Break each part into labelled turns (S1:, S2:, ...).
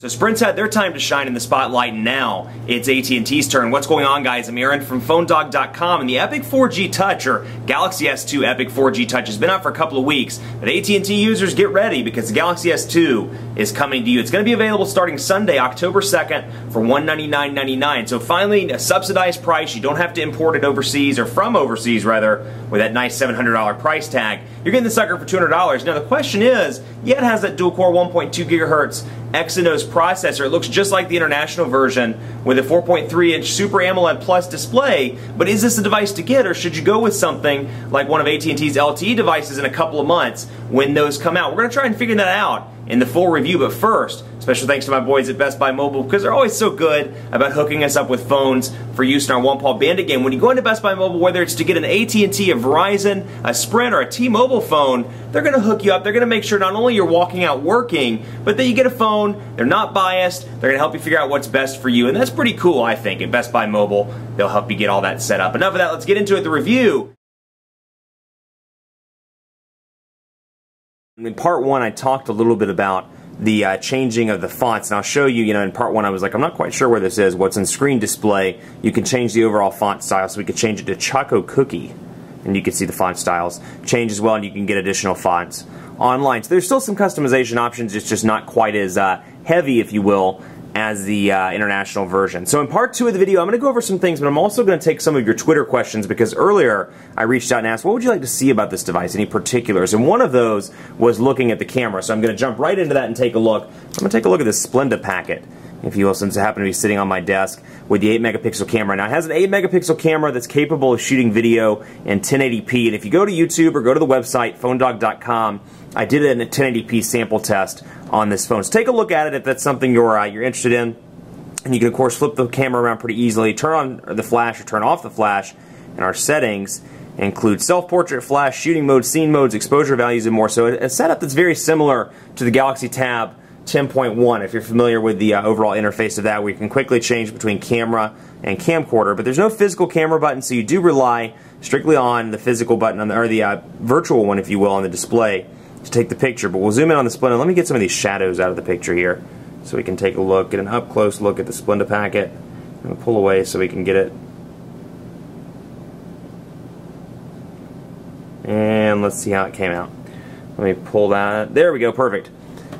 S1: So Sprint's had their time to shine in the spotlight, and now it's AT&T's turn. What's going on, guys? I'm Aaron from PhoneDog.com, and the Epic 4G Touch, or Galaxy S2 Epic 4G Touch, has been out for a couple of weeks. But AT&T users, get ready, because the Galaxy S2 is coming to you. It's going to be available starting Sunday, October 2nd, for $199.99. So finally, a subsidized price. You don't have to import it overseas, or from overseas, rather, with that nice $700 price tag. You're getting the sucker for $200. Now, the question is, yeah, it has that dual-core 1.2 gigahertz Exynos processor. It looks just like the international version with a 4.3-inch Super AMOLED Plus display, but is this the device to get, or should you go with something like one of AT&T's LTE devices in a couple of months when those come out? We're going to try and figure that out in the full review, but first, special thanks to my boys at Best Buy Mobile, because they're always so good about hooking us up with phones for use in our one-paw bandit game. When you go into Best Buy Mobile, whether it's to get an AT&T, a Verizon, a Sprint, or a T-Mobile phone, they're going to hook you up. They're going to make sure not only you're walking out working, but that you get a phone. They're not biased. They're going to help you figure out what's best for you, and that's pretty cool, I think. At Best Buy Mobile, they'll help you get all that set up. Enough of that. Let's get into it, the review. In part one, I talked a little bit about the changing of the fonts, and I'll show you, in part one I was like, I'm not quite sure where this is. What's in screen display, you can change the overall font style, so we could change it to Choco Cookie, and you can see the font styles change as well, and you can get additional fonts online. So there's still some customization options, it's just not quite as heavy, if you will, as the international version. So in part two of the video, I'm going to go over some things, but I'm also going to take some of your Twitter questions, because earlier I reached out and asked, what would you like to see about this device, any particulars? And one of those was looking at the camera, so I'm going to jump right into that and take a look. I'm going to take a look at this Splenda packet, if you will, since it happened to be sitting on my desk with the 8-megapixel camera. Now, it has an 8-megapixel camera that's capable of shooting video in 1080p, and if you go to YouTube or go to the website, PhoneDog.com, I did a 1080p sample test on this phone. So take a look at it if that's something you're interested in. And you can, of course, flip the camera around pretty easily, turn on the flash or turn off the flash, and our settings include self-portrait, flash, shooting mode, scene modes, exposure values, and more. So a setup that's very similar to the Galaxy Tab 10.1, if you're familiar with the overall interface of that, where you can quickly change between camera and camcorder. But there's no physical camera button, so you do rely strictly on the physical button, or the virtual one, if you will, on the display to take the picture. But we'll zoom in on the Splenda. Let me get some of these shadows out of the picture here so we can take a look, get an up-close look at the Splenda packet. I'm going to pull away so we can get it. And let's see how it came out. Let me pull that. There we go, perfect.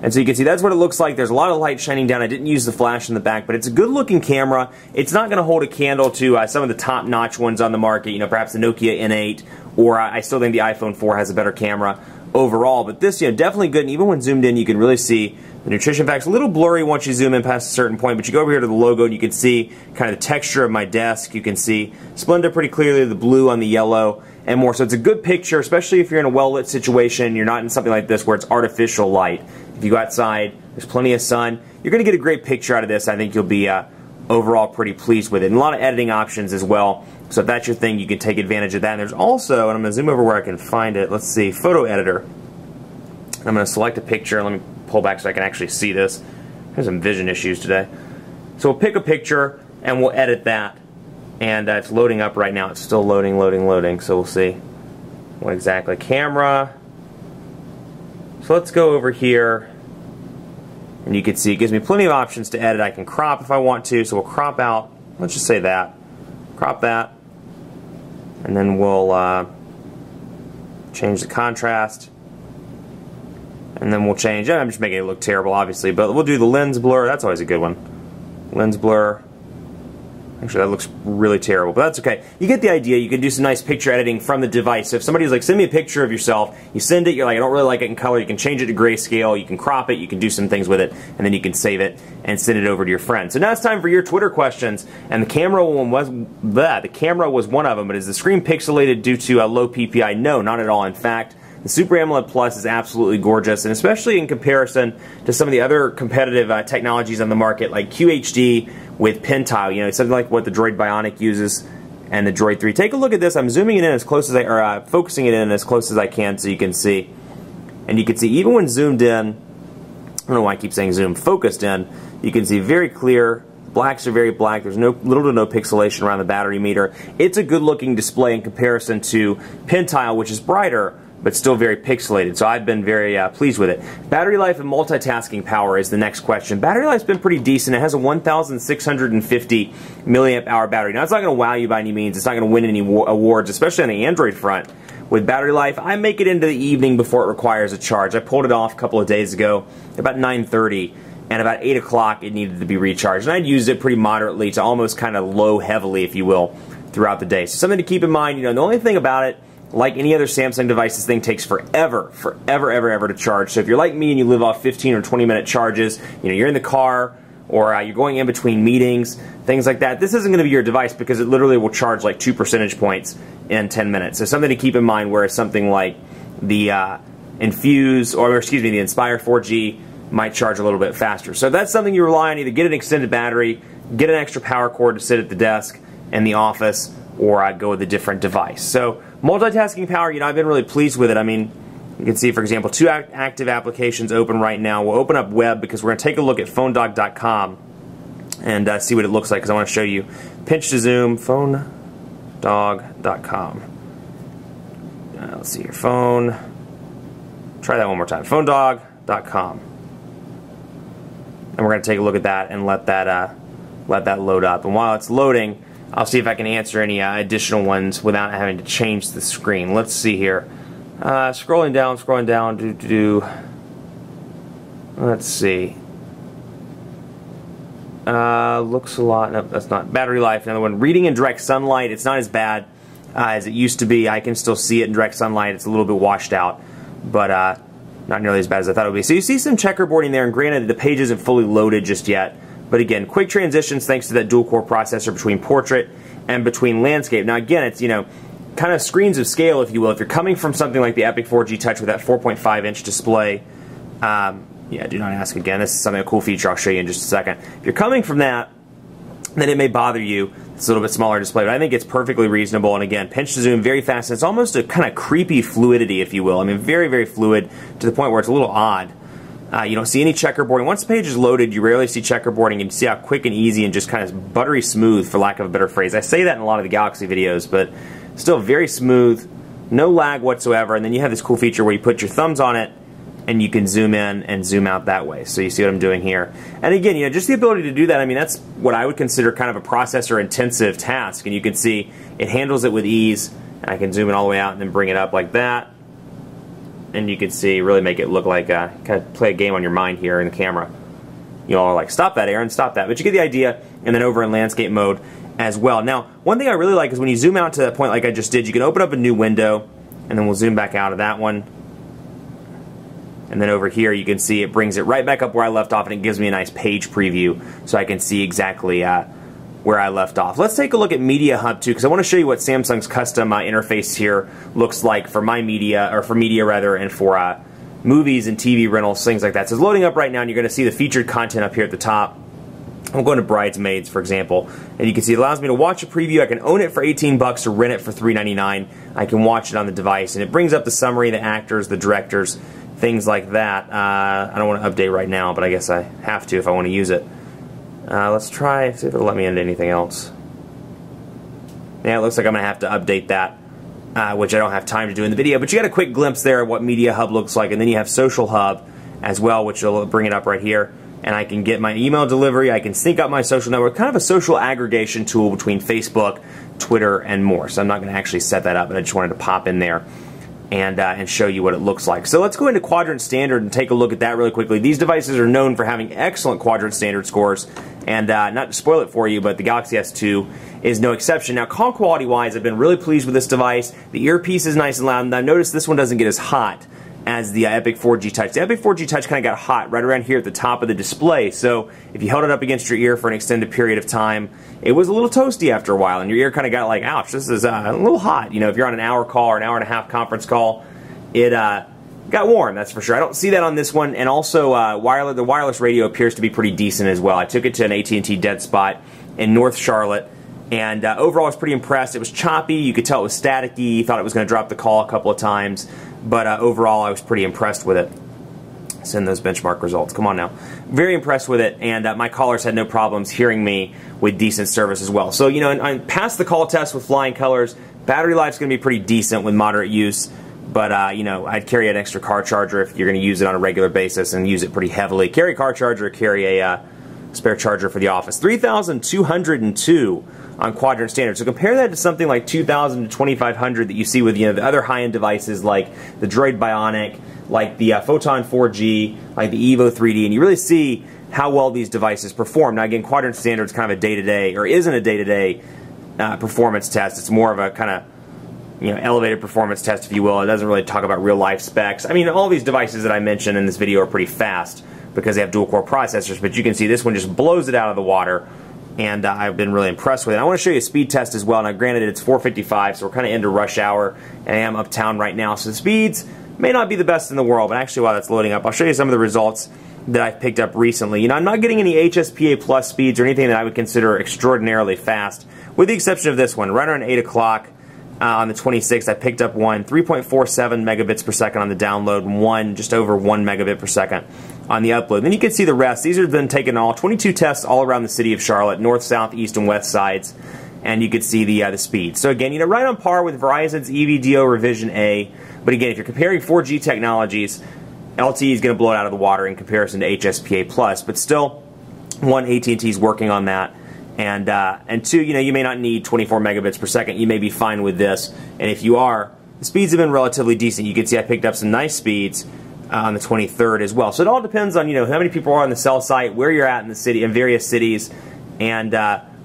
S1: And so you can see that's what it looks like. There's a lot of light shining down. I didn't use the flash in the back, but it's a good-looking camera. It's not going to hold a candle to some of the top-notch ones on the market, perhaps the Nokia N8, or I still think the iPhone 4 has a better camera overall, but this, definitely good, and even when zoomed in, you can really see the nutrition facts. A little blurry once you zoom in past a certain point, but you go over here to the logo and you can see kind of the texture of my desk. You can see Splenda pretty clearly, the blue on the yellow, and more. So it's a good picture, especially if you're in a well-lit situation. You're not in something like this where it's artificial light. If you go outside, there's plenty of sun. You're going to get a great picture out of this. I think you'll be overall pretty pleased with it. And a lot of editing options as well. So if that's your thing, you can take advantage of that. And there's also, and I'm going to zoom over where I can find it, let's see, photo editor. And I'm going to select a picture. Let me pull back so I can actually see this. There's some vision issues today. So we'll pick a picture and we'll edit that. And it's loading up right now. It's still loading, loading. So we'll see what exactly. Camera. So let's go over here. And you can see it gives me plenty of options to edit. I can crop if I want to. So we'll crop out, let's just say that. Crop that. And then we'll change the contrast. And then we'll change, I'm just making it look terrible, obviously, but we'll do the lens blur. That's always a good one. Lens blur. Actually, that looks really terrible, but that's okay. You get the idea. You can do some nice picture editing from the device. So if somebody's like, send me a picture of yourself, you send it, you're like, I don't really like it in color, you can change it to grayscale, you can crop it, you can do some things with it, and then you can save it and send it over to your friend. So now it's time for your Twitter questions, and the camera one was, the camera was one of them, but is the screen pixelated due to a low PPI? No, not at all. In fact, the Super AMOLED Plus is absolutely gorgeous, and especially in comparison to some of the other competitive technologies on the market, like QHD with PenTile, something like what the Droid Bionic uses and the Droid 3. Take a look at this. I'm zooming it in as close as focusing it in as close as I can so you can see. And you can see even when zoomed in, I don't know why I keep saying zoom, focused in, you can see very clear. Blacks are very black. There's little to no pixelation around the battery meter. It's a good looking display in comparison to PenTile, which is brighter, but still very pixelated. So I've been very pleased with it. Battery life and multitasking power is the next question. Battery life's been pretty decent. It has a 1,650 milliamp hour battery. Now, it's not going to wow you by any means. It's not going to win any awards, especially on the Android front. With battery life, I make it into the evening before it requires a charge. I pulled it off a couple of days ago, about 9:30, and about 8 o'clock it needed to be recharged. And I'd used it pretty moderately to almost kind of low heavily, if you will, throughout the day. So something to keep in mind, you know, the only thing about it, like any other Samsung device, this thing takes forever to charge. So if you're like me and you live off 15 or 20 minute charges, you know, you're in the car or you're going in between meetings, things like that, this isn't going to be your device because it literally will charge like 2 percentage points in 10 minutes. So something to keep in mind, whereas something like the Infuse, or excuse me, the Inspire 4G might charge a little bit faster. So if that's something you rely on, either get an extended battery, get an extra power cord to sit at the desk in the office, or go with a different device. So multitasking power, you know, I've been really pleased with it. I mean, you can see, for example, 2 active applications open right now. We'll open up web because we're going to take a look at phonedog.com and see what it looks like, because I want to show you. Pinch to zoom, phonedog.com. Let's see your phone. Try that one more time. Phonedog.com. And we're going to take a look at that and let that load up. And while it's loading, I'll see if I can answer any additional ones without having to change the screen. Let's see here. Scrolling down, let's see. Looks a lot. Nope, that's not. Battery life, another one. Reading in direct sunlight, it's not as bad as it used to be. I can still see it in direct sunlight. It's a little bit washed out, but not nearly as bad as I thought it would be. So you see some checkerboarding there, and granted, the page isn't fully loaded just yet. But again, quick transitions thanks to that dual-core processor between portrait and between landscape. Now again, it's, you know, kind of screens of scale, if you will. If you're coming from something like the Epic 4G Touch with that 4.5-inch display, yeah, do not ask again. This is a cool feature I'll show you in just a second. If you're coming from that, then it may bother you. It's a little bit smaller display, but I think it's perfectly reasonable. And again, pinch to zoom, very fast. It's almost a kind of creepy fluidity, if you will. I mean, very, very fluid to the point where it's a little odd. You don't see any checkerboarding. Once the page is loaded, you rarely see checkerboarding, and you see how quick and easy and just kind of buttery smooth, for lack of a better phrase. I say that in a lot of the Galaxy videos, but still very smooth, no lag whatsoever. And then you have this cool feature where you put your thumbs on it, and you can zoom in and zoom out that way. So you see what I'm doing here. And again, you know, just the ability to do that, I mean, that's what I would consider kind of a processor-intensive task. And you can see it handles it with ease. I can zoom it all the way out and then bring it up like that. And you can see, really make it look like, kind of play a game on your mind here in the camera. You know, like, stop that, Aaron, stop that. But you get the idea, and then over in landscape mode as well. Now, one thing I really like is when you zoom out to that point like I just did, you can open up a new window, and then we'll zoom back out of that one. And then over here, you can see it brings it right back up where I left off, and it gives me a nice page preview, so I can see exactly where I left off. Let's take a look at Media Hub too, because I want to show you what Samsung's custom interface here looks like for my media, or for media rather, and for movies and TV rentals, things like that. So it's loading up right now, and you're going to see the featured content up here at the top. I'm going to Bridesmaids, for example, and you can see it allows me to watch a preview. I can own it for 18 bucks or rent it for $3.99. I can watch it on the device, and it brings up the summary, the actors, the directors, things like that. I don't want to update right now, but I guess I have to if I want to use it. Let's try, see if it'll let me into anything else. Yeah, it looks like I'm going to have to update that, which I don't have time to do in the video, but you got a quick glimpse there of what Media Hub looks like, and then you have Social Hub as well, which will bring it up right here, and I can get my email delivery, I can sync up my social network, kind of a social aggregation tool between Facebook, Twitter, and more. So I'm not going to actually set that up, but I just wanted to pop in there and show you what it looks like. So let's go into Quadrant Standard and take a look at that really quickly. These devices are known for having excellent Quadrant Standard scores, and not to spoil it for you, but the Galaxy S2 is no exception. Now, call quality-wise, I've been really pleased with this device. The earpiece is nice and loud, and I noticed this one doesn't get as hot as the Epic 4G Touch. The Epic 4G Touch kind of got hot right around here at the top of the display, so if you held it up against your ear for an extended period of time, it was a little toasty after a while, and your ear kind of got like, ouch, this is a little hot. You know, if you're on an hour call or an hour and a half conference call, it got warm, that's for sure. I don't see that on this one, and also the wireless radio appears to be pretty decent as well. I took it to an AT&T dead spot in North Charlotte, and overall I was pretty impressed. It was choppy, you could tell it was staticky, thought it was going to drop the call a couple of times, but overall I was pretty impressed with it. Send those benchmark results, come on now. Very impressed with it, and my callers had no problems hearing me with decent service as well. So, you know, I passed the call test with flying colors. Battery life's going to be pretty decent with moderate use. but you know, I'd carry an extra car charger if you're going to use it on a regular basis and use it pretty heavily. Carry a car charger, carry a spare charger for the office. 3,202 on quadrant standard. So compare that to something like 2,000 to 2,500 that you see with, you know, the other high-end devices like the Droid Bionic, like the Photon 4G, like the EVO 3D, and you really see how well these devices perform. Now again, quadrant standard is kind of a day-to-day, or isn't a day-to-day performance test. It's more of a kind of, you know, elevated performance test, if you will. It doesn't really talk about real-life specs. I mean, all these devices that I mentioned in this video are pretty fast because they have dual-core processors, but you can see this one just blows it out of the water, and I've been really impressed with it. I want to show you a speed test as well. Now, granted, it's 4:55, so we're kind of into rush hour, and I am uptown right now, so the speeds may not be the best in the world, but actually while that's loading up, I'll show you some of the results that I've picked up recently. You know, I'm not getting any HSPA Plus speeds or anything that I would consider extraordinarily fast, with the exception of this one. Right around 8 o'clock on the 26th, I picked up 3.47 megabits per second on the download, just over 1 megabit per second on the upload. Then you can see the rest. These have been taken 22 tests all around the city of Charlotte, north, south, east, and west sides, and you can see the speed. So again, you know, right on par with Verizon's EVDO Revision A, but again, if you're comparing 4G technologies, LTE is going to blow it out of the water in comparison to HSPA Plus, but still, one, AT&T is working on that, and two, you know, you may not need 24 megabits per second. You may be fine with this, and if you are, the speeds have been relatively decent. You can see I picked up some nice speeds on the 23rd as well. So it all depends on, you know, how many people are on the cell site, where you're at in the city, in various cities, and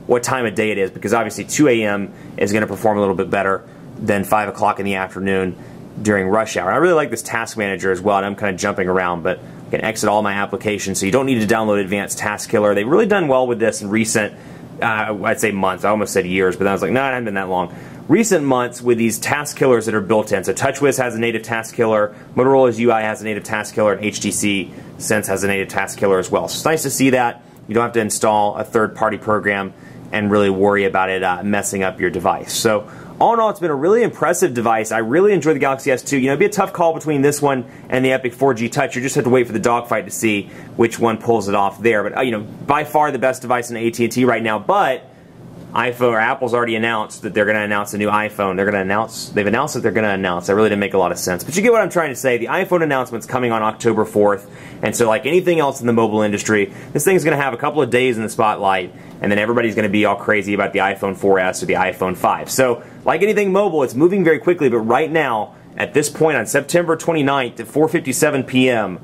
S1: what time of day it is, because obviously 2 a.m. is going to perform a little bit better than 5 o'clock in the afternoon during rush hour. I really like this task manager as well, and I'm kind of jumping around, but I can exit all my applications, so you don't need to download Advanced Task Killer. They've really done well with this in recent, I'd say months. I almost said years, but then I was like, no, it hasn't been that long. Recent months with these task killers that are built in. So TouchWiz has a native task killer, Motorola's UI has a native task killer, and HTC Sense has a native task killer as well. So it's nice to see that. You don't have to install a third-party program and really worry about it messing up your device. So all in all, it's been a really impressive device. I really enjoy the Galaxy S2. You know, it'd be a tough call between this one and the Epic 4G Touch. You just have to wait for the dogfight to see which one pulls it off there. But, you know, by far the best device in AT&T right now. But iPhone, or Apple's already announced that they're going to announce a new iPhone. They've announced that they're going to announce. That really didn't make a lot of sense. But you get what I'm trying to say. The iPhone announcement's coming on October 4th. And so like anything else in the mobile industry, this thing's going to have a couple of days in the spotlight, and then everybody's going to be all crazy about the iPhone 4S or the iPhone 5. So like anything mobile, it's moving very quickly. But right now, at this point on September 29th at 4:57 p.m.,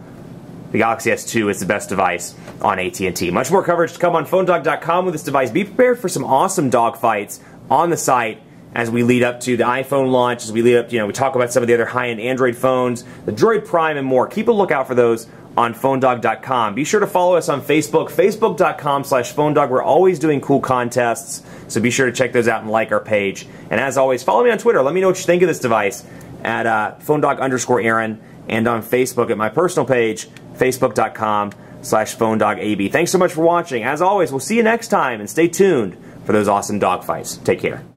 S1: the Galaxy S2 is the best device on AT&T. Much more coverage to come on PhoneDog.com with this device. Be prepared for some awesome dogfights on the site as we lead up to the iPhone launch, as we lead up to, you know, we talk about some of the other high-end Android phones, the Droid Prime, and more. Keep a lookout for those on PhoneDog.com. Be sure to follow us on Facebook, Facebook.com/PhoneDog. We're always doing cool contests, so be sure to check those out and like our page. And as always, follow me on Twitter. Let me know what you think of this device at PhoneDog_Aaron, and on Facebook at my personal page, Facebook.com/PhoneDogAB. Thanks so much for watching. As always, we'll see you next time, and stay tuned for those awesome dogfights. Take care.